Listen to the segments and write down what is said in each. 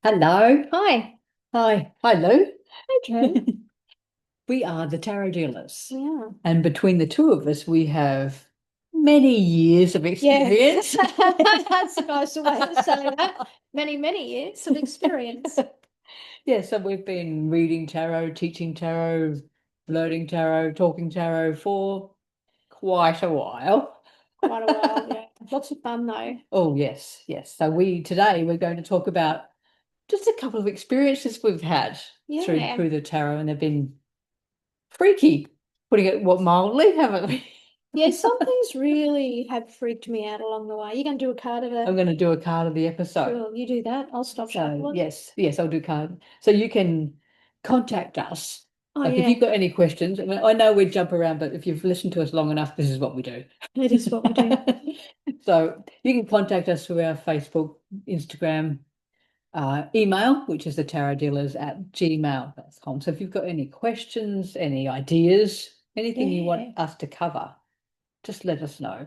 Hello. Hi. Hi. Hi, Lou. Okay. We are the tarot dealers. Yeah. And between the two of us, we have many years of Yeah. experience. That's a nicer way to say that. Many, many years of experience. Yeah, so we've been reading tarot, teaching tarot, learning tarot, talking tarot for quite a while. Quite a while, yeah. Lots of fun though. Oh, yes, yes. So today we're going to talk about just a couple of experiences we've had through Yeah. through the tarot, and they've been freaky, putting it what mildly, haven't we? Yeah, some things really have freaked me out along the way. You're going to do a card of I'm a. going to do a card of the episode. Cool, you do that. I'll stop So shuffling. yes, I'll do card. So you can contact us. Oh, Like if yeah. you've got any questions, I mean, I know we jump around, but if you've listened to us long enough, this is what we do. It is what we do. So you can contact us through our Facebook, Instagram, email, which is the tarotdealers@gmail.com. So if you've got any questions, any ideas, anything you want Yeah. us to cover, just let us know.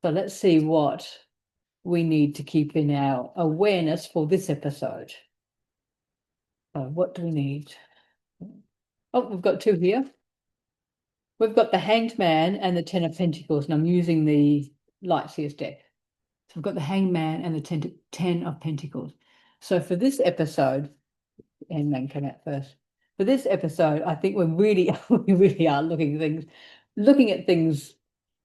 So let's see what we need to keep in our awareness for this episode. So what do we need? Oh, we've got two here. We've got the Hanged Man and the Ten of Pentacles, and I'm using the Lightseer's deck. So we've got the Hanged Man and the Ten of Pentacles. So for this episode, Hanged Man came out first. For this episode, I think we're really, we really are looking at things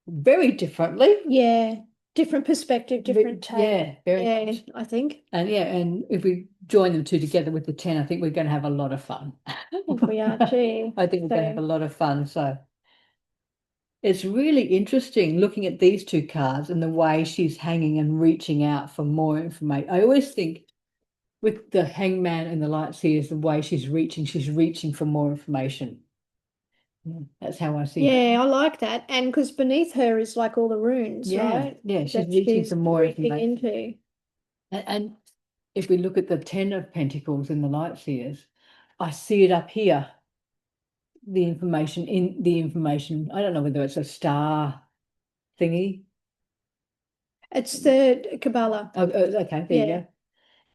very differently. Yeah. Different perspective, different take. Yeah, very Yeah, much. I think. And if we join them two together with the 10, I think we're going to have a lot of fun. I think we are too. I think we're going to have So, a lot of fun. So it's really interesting looking at these two cards and the way she's hanging and reaching out for more information. I always think with the hangman and the light seers, the way she's reaching for more information. Yeah, that's how I see it. yeah, I like that. And because beneath her is like all the runes, Yeah, right? yeah, she's That reaching she's for more reaching information. into. And if we look at the 10 of Pentacles in the light seers, I see it up here. The information. I don't know whether it's a star thingy. It's the Kabbalah. Okay, there you Yeah, go.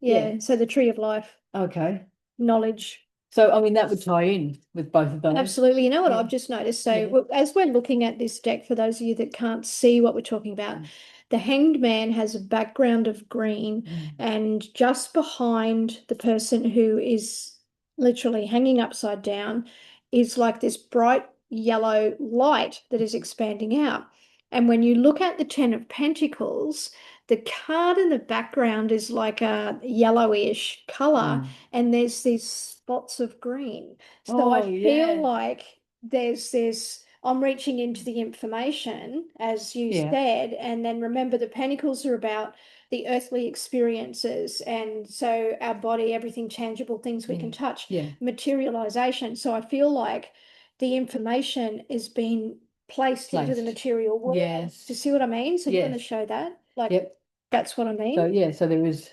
Yeah, yeah. So the tree of life, okay. knowledge. So I mean that would tie in with both of those. Absolutely. You know what Yeah, I've just noticed? So yeah. as we're looking at this deck, for those of you that can't see what we're talking about, Mm, the Hanged Man has a background of green, mm. and just behind the person who is literally hanging upside down is like this bright yellow light that is expanding out. And when you look at the Ten of Pentacles, the card in the background is like a yellowish color, Mm. and there's these spots of green. So I Oh feel yeah, like there's I'm reaching into the information, as you yeah, said, and then remember the pentacles are about the earthly experiences, and so our body, everything tangible, things we yeah, can touch, yeah. materialization. So I feel like the information is being placed into the Placed. material world. Do you Yes, see what I mean? So you're going to yes, show that? Like, yep. that's what I So mean? yeah, so there is.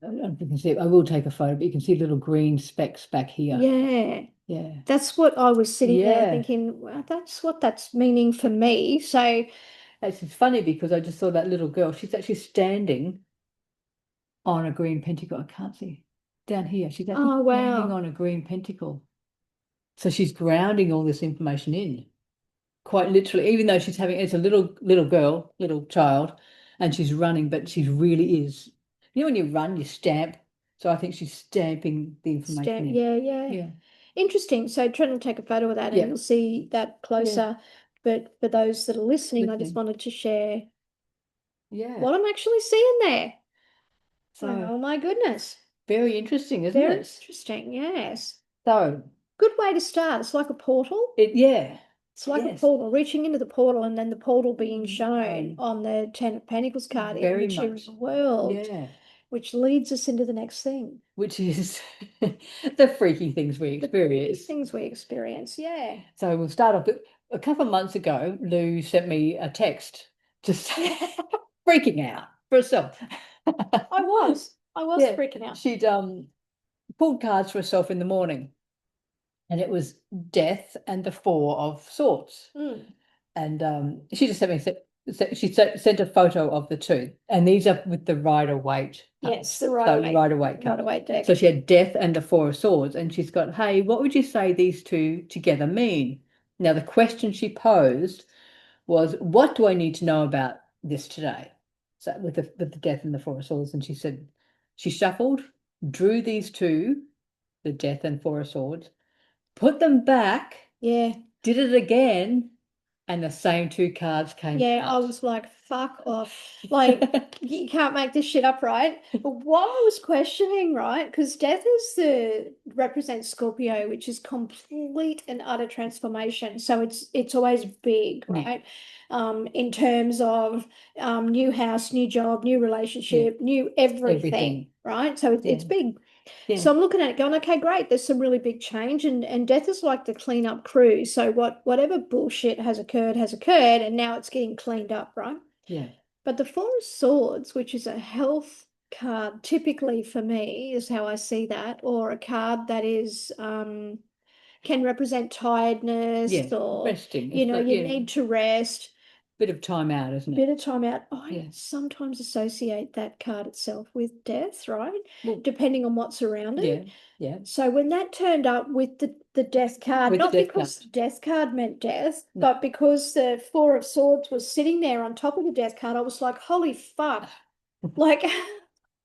I don't know if you can see it. I will take a photo, but you can see little green specks back here. Yeah. Yeah, That's what I was sitting there yeah. thinking, well, that's what that's meaning for me. So, It's funny because I just saw that little girl. She's actually standing on a green pentacle. I can't see down here. She's actually oh, standing wow. on a green pentacle. So she's grounding all this information in, quite literally, even though it's a little girl, little child, and she's running, but she really is. You know, when you run, you stamp. So I think she's stamping the information Stamp. in. Yeah, yeah. Yeah. Interesting. So Trent will take a photo of that and Yeah. you'll see that Yeah. closer. But for those that are listening, I just Listening. wanted to share Yeah. what I'm actually seeing there. So Oh my goodness. very interesting, isn't Very it? interesting. Yes. So Good way to start. It's like a portal. yeah. It's like a Yes. portal, reaching into the portal and then the portal being shown Um, on the Ten of Pentacles card in the very material much. world, Yeah. which leads us into the next thing. Which is the freaky things we The freaky experience. things we experience. Yeah. So we'll start off. A couple of months ago, Lou sent me a text just freaking out for herself. I was. I was Yeah, freaking out. she'd pulled cards for herself in the morning, and it was Death and the Four of Swords. Mm. And she just sent me said, she sent a photo of the two, and these are with the Rider-Waite. Yes, the So Rider-Waite. Rider-Waite card. Rider-Waite deck. So she had Death and the Four of Swords, and she's got, hey, what would you say these two together mean? Now, the question she posed was, what do I need to know about this today? So with the Death and the Four of Swords, and she said, she shuffled, drew these two, the Death and Four of Swords, put them back, Yeah. did it again, and the same two cards came Yeah, I out. was like, fuck off. Like, you can't make this shit up, right? But what I was questioning, right? Because death is represents Scorpio, which is complete and utter transformation. So it's always big, Yeah. right? In terms of new house, new job, new relationship, new everything, right? So it's Yeah. big. Yeah. So I'm looking at it going, okay, great. There's some really big change, and death is like the cleanup crew. So whatever bullshit has occurred, and now it's getting cleaned up, right? Yeah. But the Four of Swords, which is a health card, typically for me, is how I see that, or a card that is can represent tiredness, Yeah. or Resting. you It's know, like, you need to rest. bit of time out, isn't it? Bit of time out. I Yeah. sometimes associate that card itself with death, right? Well, Depending on what's around yeah. it. Yeah. So when that turned up with the death card, With the not death because card. the death card meant death, No. but because the Four of Swords was sitting there on top of the death card, I was like, holy fuck. Like,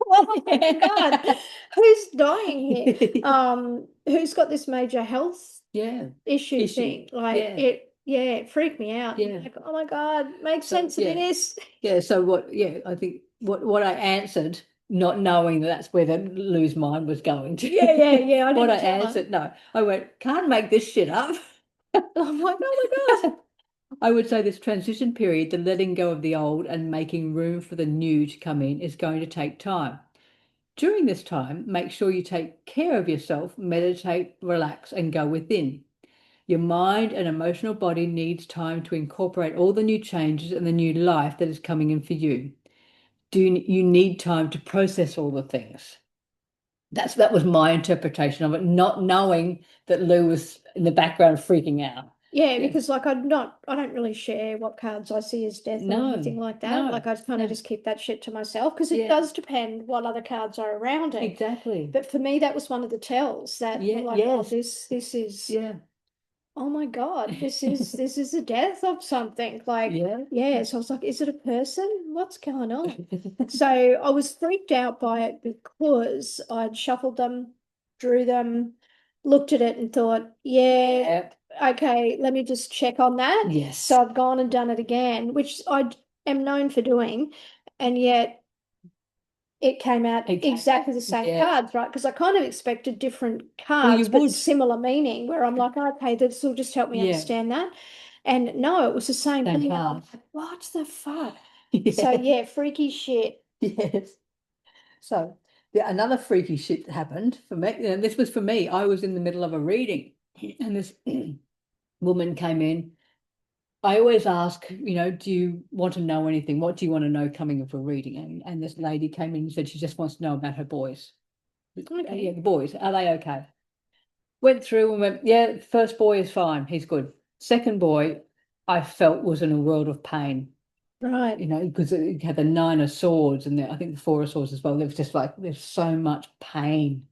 oh my God, who's dying here? Who's got this major health Yeah. issue thing? Like Yeah. it freaked me out. Yeah. Like, oh my God, makes So, sense of this. Yeah. So I think what I answered, not knowing that's where the Lou's mind was going to. Yeah. I What I didn't tell her. answered, no. I went, can't make this shit up. I'm like, oh my God. I would say this transition period, the letting go of the old and making room for the new to come in, is going to take time. During this time, make sure you take care of yourself, meditate, relax, and go within. Your mind and emotional body needs time to incorporate all the new changes and the new life that is coming in for you. You need time to process all the things? That was my interpretation of it, not knowing that Lou was in the background freaking out. Yeah, because like I don't really share what cards I see as death or anything like that. no, Like I kind no. of just keep that shit to myself because it Yeah. does depend what other cards are around it. Exactly. But for me, that was one of the tells that Yeah, like, oh, yes. this is Yeah. oh my God, this is the death of something. Like, Yeah. So I was like, is it a person? What's going on? So I was freaked out by it because I'd shuffled them, drew them, looked at it and thought, yeah, okay, let me just check on that. Yes. So I've gone and done it again, which I am known for doing, and yet it came out exactly the same cards, right? Because I kind of expected different cards, but similar meaning, where I'm like, okay, this will just help me understand that. And no, it was the same thing. And I'm like, what the fuck? So yeah, freaky shit. Yes. So another freaky shit happened for me. This was for me. I was in the middle of a reading, and this woman came in. I always ask, do you want to know anything? What do you want to know coming in for reading? And this lady came in and said she just wants to know about her boys. Okay. Yeah, the boys, are they okay? Went through and went, yeah, first boy is fine. He's good. Second boy, I felt was in a world of pain. Right. Because it had the Nine of Swords and I think the Four of Swords as well. There was just like, there's so much pain.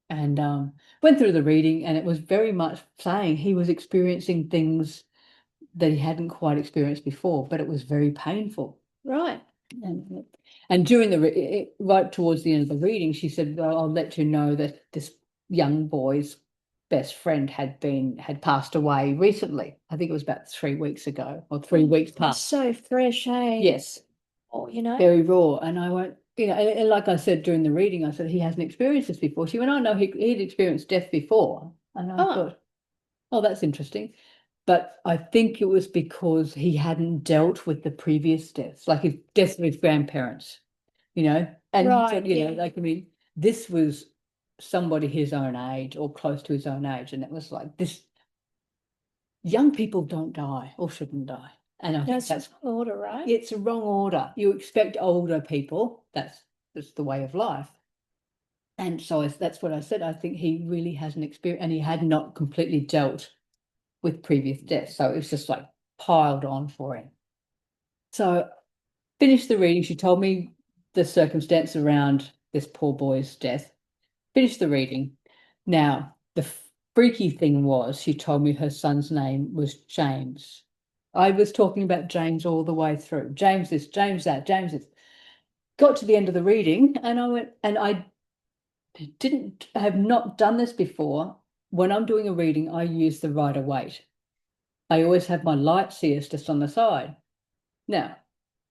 And went through the reading, and it was very much saying he was experiencing things that he hadn't quite experienced before, but it was very painful. Right. And during right towards the end of the reading, she said, well, I'll let you know that this young boy's best friend had passed away recently. I think it was about 3 weeks ago, or 3 weeks past. So fresh, eh? Yes. Or, very raw. And I went, and like I said during the reading, I said, he hasn't experienced this before. She went, oh, no, he'd experienced death before. And I thought, oh, that's interesting. But I think it was because he hadn't dealt with the previous deaths, like his death of his grandparents, and right, like, I mean, this was somebody his own age or close to his own age. And it was like, this young people don't die or shouldn't die. And I think that's wrong order, right? It's a wrong order. You expect older people. That's the way of life. And so that's what I said. I think he really hasn't experienced, and he had not completely dealt with previous deaths. So it was just like piled on for him. So finished the reading. She told me the circumstance around this poor boy's death. Finished the reading. Now, the freaky thing was she told me her son's name was James. I was talking about James all the way through. James this, James that, James this. Got to the end of the reading and I went, and I didn't have not done this before. When I'm doing a reading, I use the rider weight. I always have my light seers just on the side. Now,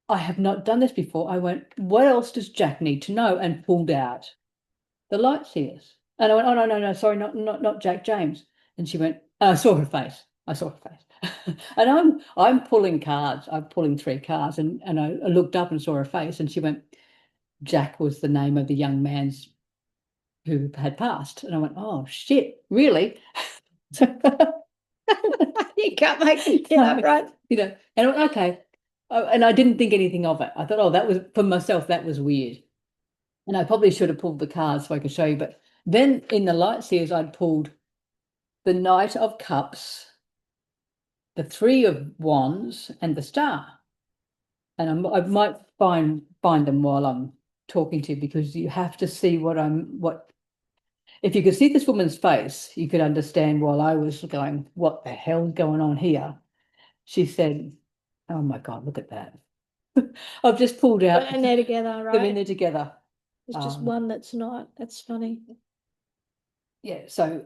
I have not done this before. I went, what else does Jack need to know? And pulled out the light seers. And I went, oh, no, no, no, sorry, not Jack James. And she went, I saw her face. I saw her face. And I'm pulling cards. I'm pulling 3 cards. And I looked up and saw her face. And she went, Jack was the name of the young man's who had passed. And I went, oh, shit, really? You can't make it up, right? And I went, okay. And I didn't think anything of it. I thought, oh, that was, for myself, that was weird. And I probably should have pulled the cards so I could show you. But then in the light series, I'd pulled the Knight of Cups, the Three of Wands, and the Star. And I might find them while I'm talking to you, because you have to see what if you could see this woman's face, you could understand while I was going, what the hell's going on here? She said, oh my God, look at that. I've just pulled out. And they're together, They're in right? there together. There's just one that's not. That's funny. Yeah, so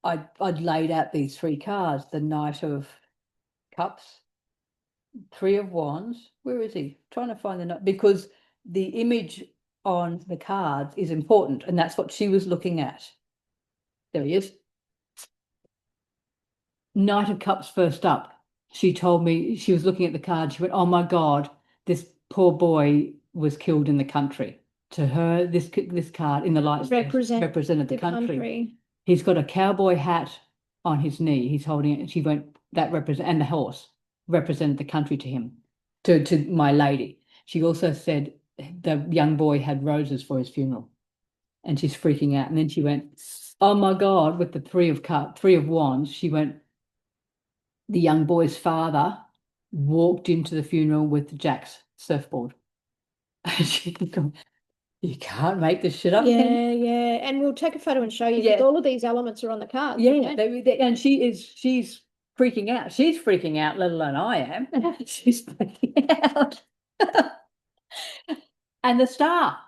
I'd laid out these 3 cards, the Knight of Cups, Three of Wands. Where is he? Trying to find the Knight, because the image on the cards is important, and that's what she was looking at. There he is. Knight of Cups first up. She told me, she was looking at the card. She went, oh my God, this poor boy was killed in the country. To her, this card in the lights represented the country. He's got a cowboy hat on his knee. He's holding it. She went, that represent, and the horse represented the country to him, to my lady. She also said the young boy had roses for his funeral, and she's freaking out. And then she went, oh my God, with the Three of Wands, she went, the young boy's father walked into the funeral with Jack's surfboard. You can't make this shit up. Yeah, yeah. And we'll take a photo and show you, because all of these elements are on the cards. Yeah, and she's freaking out. She's freaking out, let alone I am. She's freaking out. And the Star.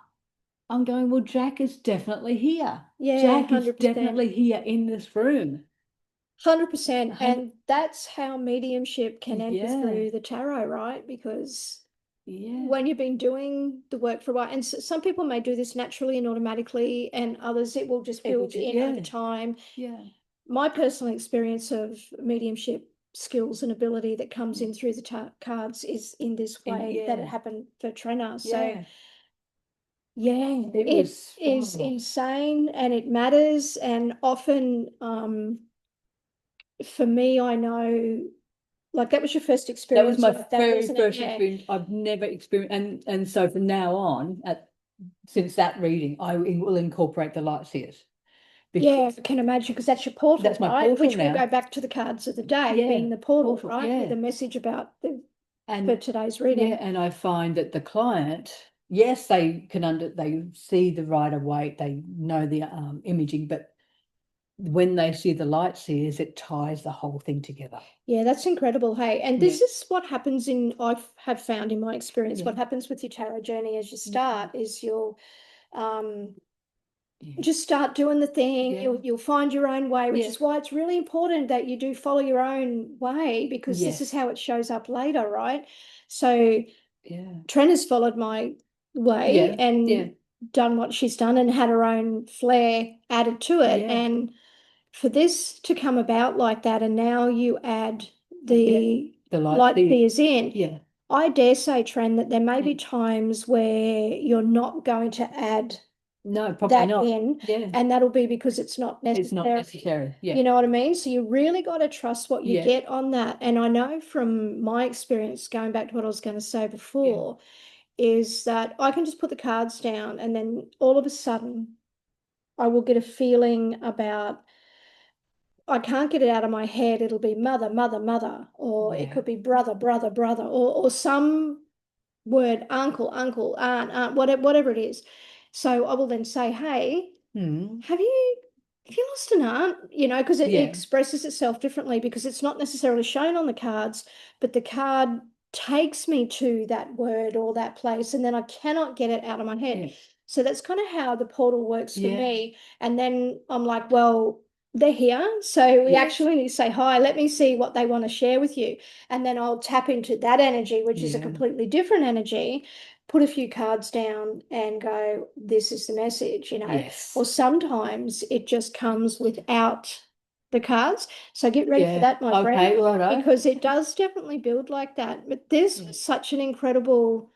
I'm going, well, Jack is definitely here. Yeah, Jack 100%. is definitely here in this room. 100%. And that's how mediumship can enter through the tarot, right? Because when you've been doing the work for a while, and some people may do this naturally and automatically, and others it will just build in over time. Yeah. My personal experience of mediumship skills and ability that comes in through the cards is in this way that it happened for Trenna. So it is insane, and it matters. And often for me, I know, like, that was your first experience. That was my very first experience. I've never experienced, and so from now on, since that reading, I will incorporate the light seers. Yeah, I can imagine, because that's your portal, that's my right? portal Which now. will go back to the cards of the day, being the portal, right? With a message about for today's reading. Yeah, and I find that the client, yes, they they see the rider weight, they know the imaging, but when they see the light seers, it ties the whole thing together. Yeah, that's incredible. Hey, and this is what happens I have found in my experience, what happens with your tarot journey as you start is you'll just start doing the thing. You'll find your own way, which is why it's really important that you do follow your own way, because this is how it shows up later, right? So Tren has followed my way and done what she's done and had her own flair added to it. And for this to come about like that, and now you add the light seers in, I dare say, Tren, that there may be times where you're not going to add that in, and that'll be because it's not necessary. It's not necessary. You know what I mean? So you really got to trust what you get on that. And I know from my experience, going back to what I was going to say before, is that I can just put the cards down, and then all of a sudden I will get a feeling about I can't get it out of my head, it'll be mother, mother, mother, or it Yeah. could be brother, brother, brother, or some word, uncle, uncle, aunt, aunt, whatever it is. So I will then say, hey, Hmm. have you lost an aunt? You know, because it Yeah. expresses itself differently because it's not necessarily shown on the cards, but the card takes me to that word or that place, and then I cannot get it out of my head. Yeah. So that's kind of how the portal works for Yeah. me. And then I'm like, well, they're here. So we Yes. actually need to say hi. Let me see what they want to share with you. And then I'll tap into that energy, which is a Yeah. completely different energy, put a few cards down and go, this is the message, you know. Yes. Or sometimes it just comes without the cards. So get ready for Yeah. that, my friend, Okay, righto. because it does definitely build like that. But this Yeah. was such an incredible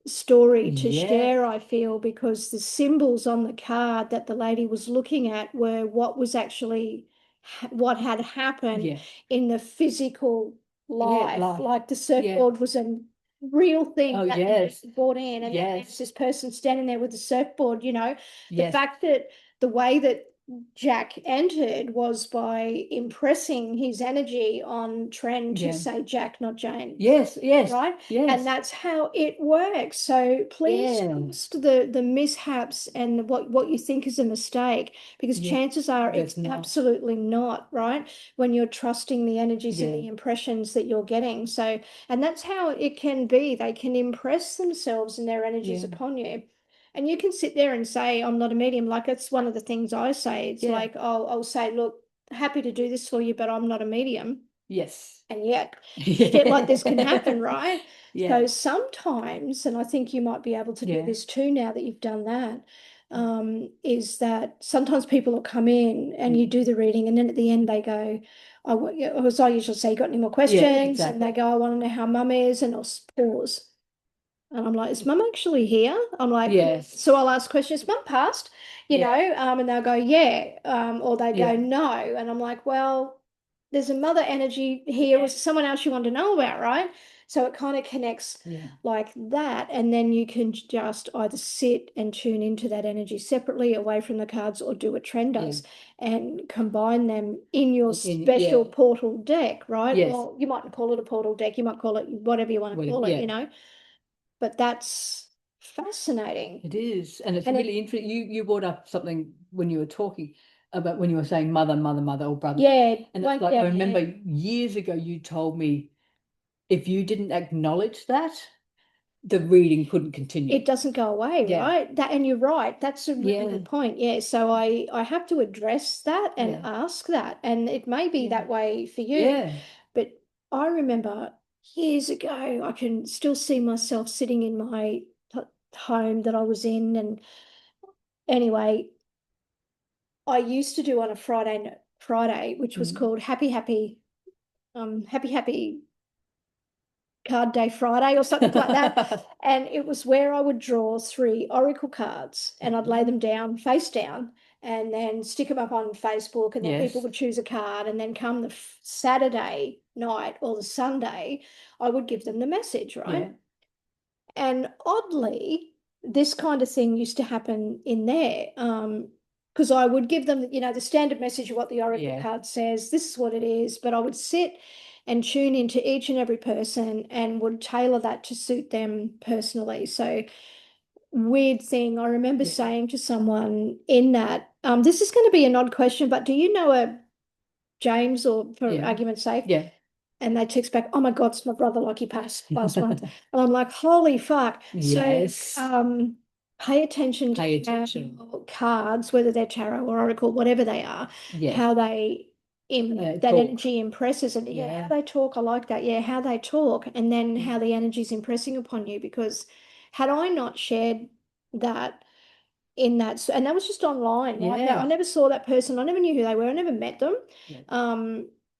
story to Yeah. share, I feel, because the symbols on the card that the lady was looking at were what was actually what had happened Yeah. in the physical Yeah. life. Like the Yeah. surfboard was a real thing Oh, that yes. brought in, and then there's Yes. this person standing there with the surfboard, you know. The Yes. fact that the way that Jack entered was by impressing his energy on Tren to Yeah. say Jack, not James. Yes. Yes. Right? Yes. And that's how it works. So please Yeah. trust the mishaps and what you think is a mistake, because Yeah. chances are There's it's not. absolutely not, right? When you're trusting the energies and Yeah. the impressions that you're getting. So, and that's how it can be. They can impress themselves and their energies Yeah. upon you. And you can sit there and say, I'm not a medium. Like it's one of the things I say. It's Yeah. like, I'll say, look, happy to do this for you, but I'm not a medium. Yes. And yet shit like this can happen, right? Yeah. So sometimes, and I think you might be able to do Yeah. this too now that you've done that, is that sometimes people will come in and you do the reading, and then at the end they go, as I usually say, you got any more questions? exactly. And they go, I want to know how mum is, and I'll pause. And I'm like, is mum actually here? I'm like, Yes. so I'll ask questions, mum passed, you Yeah. know, and they'll go, yeah, or they go, Yeah. no. And I'm like, well, there's a mother energy here, or someone else you want to know about, right? So it kind of connects Yeah. like that. And then you can just either sit and tune into that energy separately away from the cards, or do what Tren does and combine them in your special portal deck, right? Yes. Well, you mightn't call it a portal deck, you might call it whatever you want to call it, you know. But that's fascinating. It is, and it's And really interesting. You brought up something when you were talking about when you were saying mother, mother, mother, or brother. yeah, And like it's like I remember years ago you told me if you didn't acknowledge that, the reading couldn't continue. it doesn't go away, Yeah. right? That, and you're right. That's a really Yeah. good point. Yeah. So I have to address that and ask that, and it may be that way for you. Yeah. But I remember years ago, I can still see myself sitting in my home that I was in, and anyway, I used to do on a Friday, which was called Happy Card Day Friday or something like that. And it was where I would draw 3 oracle cards and I'd lay them down face down and then stick them up on Facebook, and then people would choose a card, and then come the Saturday night or the Sunday, I would give them the message, right? And oddly, this kind of thing used to happen in there. Because I would give them, you know, the standard message of what the oracle card says, this is what it is, but I would sit and tune into each and every person and would tailor that to suit them personally. So, weird thing, I remember saying to someone in that, this is going to be an odd question, but do you know a James, or for argument's sake? Yeah. And they text back, oh my God, it's my brother, like he passed last month. And I'm like, holy fuck. Yes. So pay attention to how cards, whether they're tarot or oracle, whatever they are, how they that talk. energy impresses. And how they talk, I like that. Yeah, how they talk, and then how the energy is impressing upon you. Because had I not shared that in that, and that was just online, right? I never saw that person, I never knew who they were, I never met them.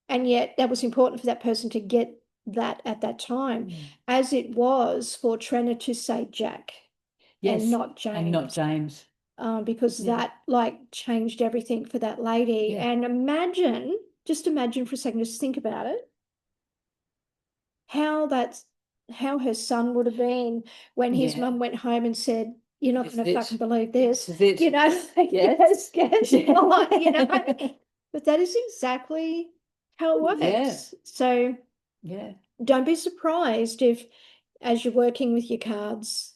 And yet that was important for that person to get that at that time, as it was for Trenna to say Jack and not James. Because that like changed everything for that lady. And imagine, just imagine for a second, just think about it, how her son would have been when his mum went home and said, you're not going to fucking believe this. You know, like, guess what, you know. But that is exactly how it Yeah, works. So yeah, don't be surprised if, as you're working with your cards,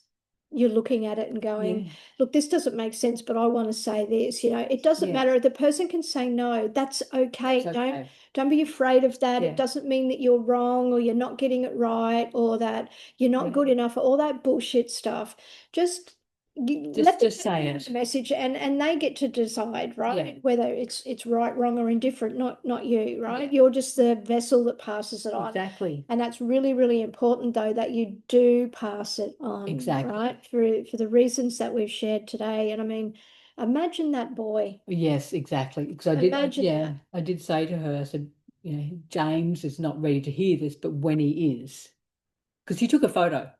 you're looking at it and going, yeah, look, this doesn't make sense, but I want to say this. It doesn't yeah. matter. The person can say no. That's okay. It's okay. Don't be afraid of that. It Yeah, doesn't mean that you're wrong or you're not getting it right or that you're not yeah. good enough or all that bullshit stuff. Just let the Just person say have the it. message, and they get to decide, Yeah, right? Whether it's right, wrong, or indifferent, not you, right? yeah, You're just the vessel that passes it on. exactly, And that's really, really important, though, that you do pass it on, exactly. right? For the reasons that we've shared today. And I mean, imagine that boy. Yes, exactly. Because Imagine yeah, that. I did say to her, I said, James is not ready to hear this, but when he is, because he took a photo.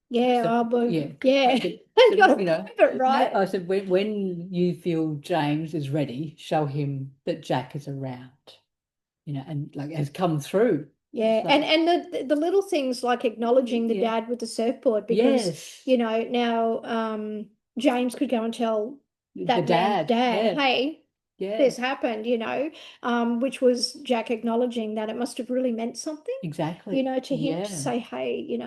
Yeah, So, oh boy. yeah, I Yeah. said, You got to prove it, yeah, right? I said, when you feel James is ready, show him that Jack is around, and like has come through. Yeah, So, and the little things like acknowledging the yeah, dad with the surfboard, because yes, now James could go and tell the that man's dad, dad, yeah, hey, yeah, this happened, which was Jack acknowledging that it must have really meant something, exactly, to him to yeah, say, hey,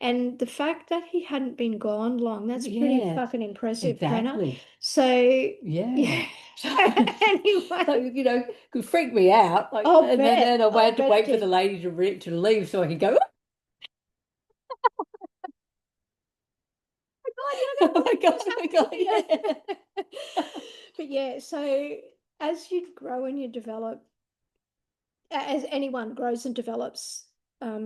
and the fact that he hadn't been gone long, that's pretty yeah, fucking impressive, Trenna. exactly. So Yeah. yeah. Anyway, So, could freak me out. Like, and then I I'll had to bet it wait for the did. lady to leave so I could go, God, oh my God, what's oh my God, happening yeah. here? But yeah, so as you grow and you develop, as anyone grows and develops,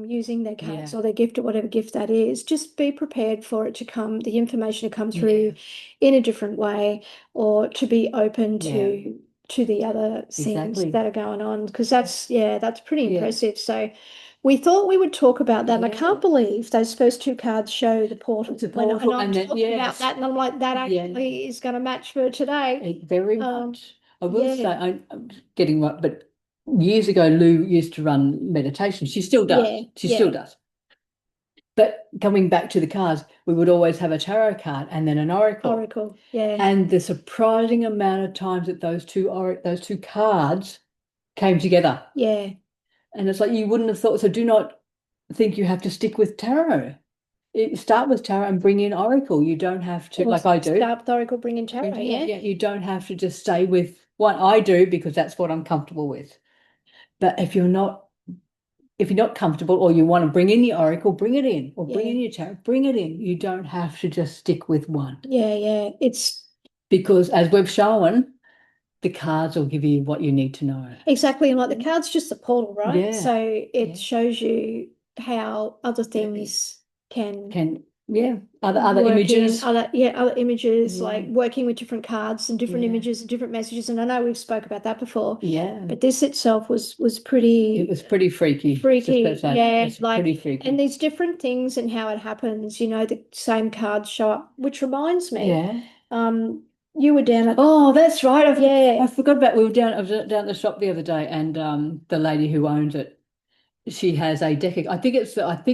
using their cards Yeah, or their gift or whatever gift that is, just be prepared for it to come, the information to come yeah, through in a different way, or to be open yeah, to the other things exactly. that are going on, because that's pretty Yeah, impressive. So we thought we would talk about that, and I yeah. can't believe those first two cards show the portal It's a and portal. I'm And then, talking about yes, that, and I'm like, that yeah, actually is going to match for today. very Um, much. I will say, yeah, I'm getting what, but years ago, Lou used to run meditation. She still does. yeah, She still yeah. does. But coming back to the cards, we would always have a tarot card and then an oracle. Oracle, yeah, And the surprising amount of times that those two cards came together. yeah. And it's like you wouldn't have thought. So do not think you have to stick with tarot. Start with tarot and bring in oracle. You don't have to, Or like I do. start with Oracle, bring in tarot, Yeah, yeah. yeah. You don't have to just stay with what I do because that's what I'm comfortable with. But if you're not comfortable or you want to bring in the oracle, bring it in, or bring Yeah, in your tarot, bring it in. You don't have to just stick with one yeah. It's because as we've shown, the cards will give you what you need to know. exactly like the card's just a portal, right? Yeah, So it yeah. shows you how other Yeah. things can Yeah, other work in images. other images, like Yeah, working with different cards and different yeah, images and different messages. And I know we've spoke about that before, yeah. but this itself was It pretty was pretty freaky. Just freaky. that that Yeah, it's like, pretty and freaky. these different things and how it happens, the same cards show up, which reminds me, Yeah. you were down at, Oh, that's right. I yeah, forgot about I was down at the shop the other day, and the lady who owns it, she has a deck. I think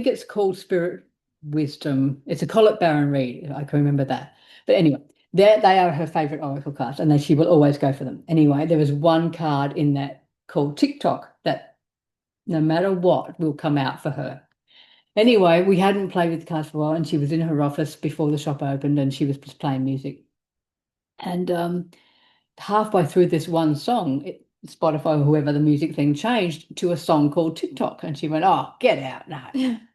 it's called Spirit Wisdom. It's a Collet Baron Reed. I can remember that. But anyway, they are her favorite oracle cards, and she will always go for them. Anyway, there was one card in that called TikTok that no matter what will come out for her. Anyway, we hadn't played with the cards for a while, and she was in her office before the shop opened, and she was just playing music. And halfway through this one song, Spotify or whoever the music thing changed to a song called TikTok, and she went, "Oh, get out now!"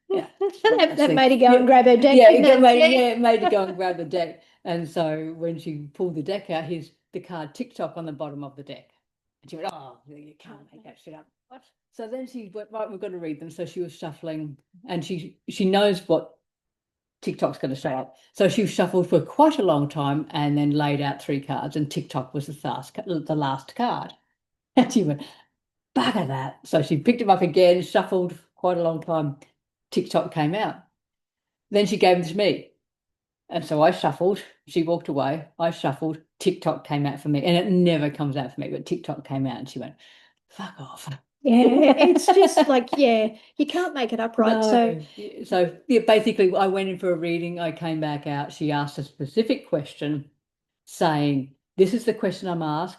Yeah, that thing. made her go and Yeah, grab her deck, yeah, didn't it? it made her go and grab the deck. And so when she pulled the deck out, here's the card TikTok on the bottom of the deck. And she went, "Oh, you can't make that shit up." What? So then she went, "Right, we've got to read them." So she was shuffling, and she knows what TikTok's going to show up. So she shuffled for quite a long time and then laid out three cards, and TikTok was the last card. And she went, "Bugger that." So she picked him up again, shuffled quite a long time. TikTok came out. Then she gave them to me. And so I shuffled. She walked away. I shuffled. TikTok came out for me. And it never comes out for me, but TikTok came out and she went, "Fuck off." Yeah, it's just like, yeah, you can't make it up, right? So, No. So yeah, basically, I went in for a reading. I came back out. She asked a specific question saying, "This is the question I'm asked.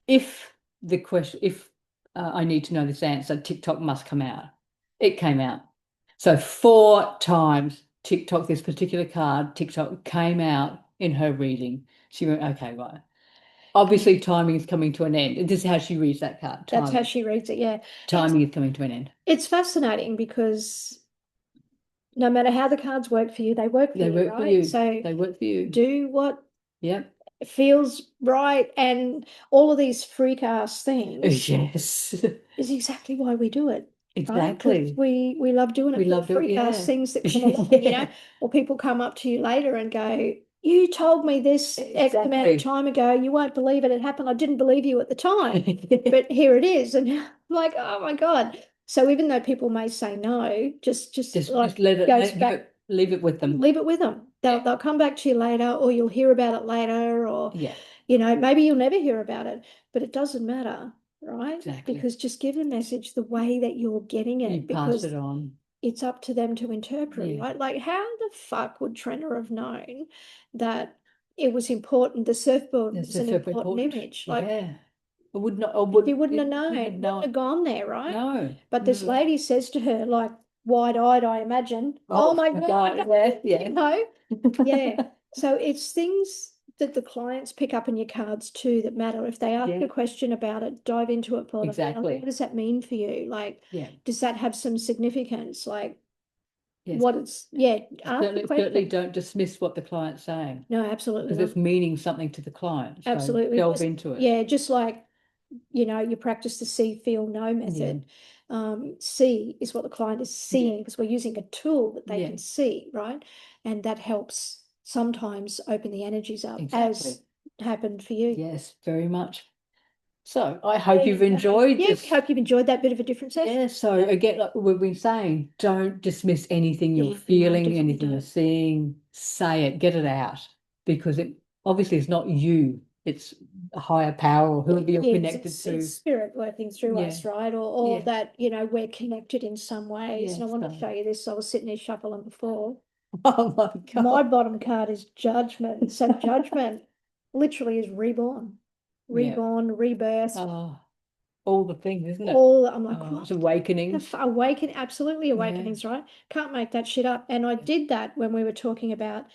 If the question, if I need to know this answer, TikTok must come out. It came out. So 4 times TikTok, this particular card, TikTok came out in her reading. She went, okay, right. Obviously, timing is coming to an end. This is how she reads that card. That's how she reads it. Yeah. Timing is coming to an end. It's fascinating because no matter how the cards work for you, they work for They you, work for right? you. So They work for you. do what Yep. feels right, and all of these freak ass things Yes. is exactly why we do it. Right? 'Cause Exactly. we love doing it We for love the doing freak ass yeah. things that come along, you know, Yeah. or people come up to you later and go, you told me this X amount Exactly. of time ago, you won't believe it happened. I didn't believe you at the time, but here it is. And I'm like, oh my God. So even though people may say no, just like let it goes back, leave it with them. leave it with them. They'll come back to you later, or you'll hear about it later, or Yeah. you know, maybe you'll never hear about it, but it doesn't matter, right? Exactly. Because just give the message the way that you're getting it, You pass because it on. it's up to them to interpret, Yeah. right? Like, how the fuck would Trenna have known that it was important? The surfboard That's was a an super important important. image. Like, Yeah. I would not. I he would. wouldn't have It known, wouldn't have wouldn't have known. gone there, right? No. But this No. lady says to her, like, wide-eyed, I imagine, Oh my my God, God. Yeah. Yeah. you know? Yeah. So it's things that the clients pick up in your cards too that matter. If they ask Yeah. a question about it, dive into it for them. Exactly. What does that mean for you? Like, Yeah. does that have some significance? Like, Yes. what it's, yeah, ask the Certainly question. don't dismiss what the client's saying No, absolutely because not. it's meaning something to the client. So Absolutely. delve Just, into it. yeah, just like, you know, you practice the see, feel, know method. See is what the client is seeing because we're using a tool that they Yeah. can see, right? And that helps sometimes open the energies up, Exactly. as happened for you. Yes, very much. So I hope There you've you go. enjoyed Yeah, this. we hope you've enjoyed that bit of a different session. Yeah, so again, like we've been saying, don't dismiss anything Yeah, you're no, feeling, definitely anything you're don't. seeing. Say it, get it out, because it obviously it's not you, it's a higher power or whoever you're Yes, connected it's to. spirit working through Yeah, us, right? Or yeah, that, you know, we're connected in some ways. And I yes. want to show you this. I was sitting there shuffling before. Oh my My God. bottom card is judgment. So judgment literally is reborn, Yeah. rebirth. Oh, all the things, isn't it? All I'm like, Oh, it's what? awakenings. Awaken, absolutely Yeah. awakenings, right? Can't make that shit up. And I did that when we were talking about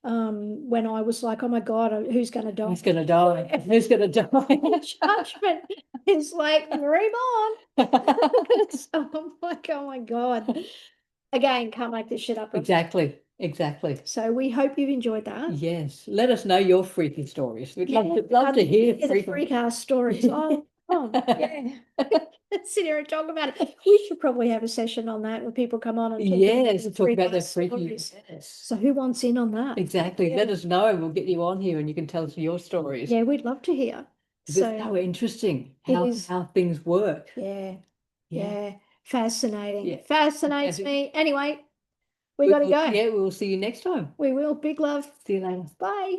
when I was like, oh my God, who's gonna die? Who's gonna die? Who's gonna die? Judgment is like reborn. So I'm like, oh my God. Again, can't make this shit up. Exactly, exactly. So we hope you've enjoyed that. Yes. Let us know your freaky stories. We'd Yeah, love to hear the freaky. freak ass stories. Yeah. Let's sit here and talk about it. We should probably have a session on that where people come on and talk Yes, about talk about their ass freaky. stories. Yes. So who wants in on that? Exactly. Yeah. Let us know. We'll get you on here and you can tell us your stories. Yeah, we'd love to hear. 'Cause it's So so interesting it is, how things work. yeah, Yeah. yeah, fascinating. Yeah. Fascinates me. Anyway, we got to go. Yeah, we'll see you next time. We will. Big love. See you later. Bye.